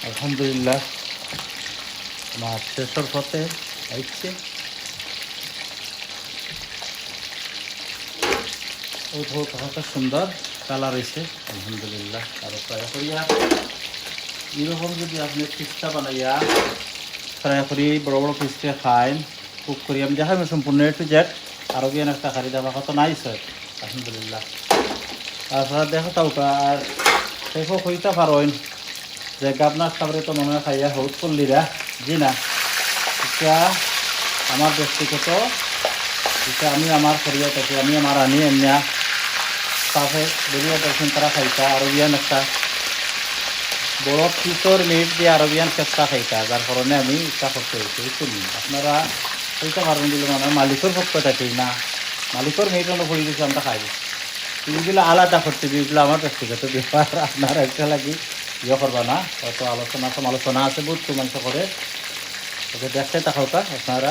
আলহামদুলিল্লাহ মাছ শেষের পথে হচ্ছে। কতটা সুন্দর কালার হয়েছে আলহামদুলিল্লাহ। আরও ফ্রাই করিয়া এরকম যদি আপনি পিসটা বানাইয়া ফ্রাই করি বড় বড় পিসটা খাইন কুক করি, আমি দেখাই সম্পূর্ণ একটু জেট আরও বিয়ান একটা খারি দেখা কত নাইস হয় আলহামদুলিল্লাহ। তারপরে দেখো তাওটা আর সেফও হইতে পারেন যে আপনার খাবারে তো মনে হয় খাইয়া হউত করলিরা জি না। এটা আমার ব্যক্তিগত, এটা আমি আমার করিয়া থাকি, আমি আমার আনি এমনি তাতে বেরিয়ে দেখছেন তারা খাইতা আরবিয়ান একটা বড় পিসর মিট দিয়ে আরবিয়ান চেষ্টা খাইতা, যার কারণে আমি ইচ্ছা করতে হয়েছে বুঝছেন। আপনারা এইটা কারণ দিলে মানে মালিকের পক্ষ থাকি না, মালিকের মেয়েট অনুভূতি দিচ্ছে আমরা খাই এইগুলো আলাদা করতে দিই, এগুলো আমার ব্যক্তিগত ব্যাপার। আপনারা একটা লাগি ইয়ে করবা না, অত আলোচনা সমালোচনা আছে বহুত মাংস করে ওকে দেখতে থাকা আপনারা।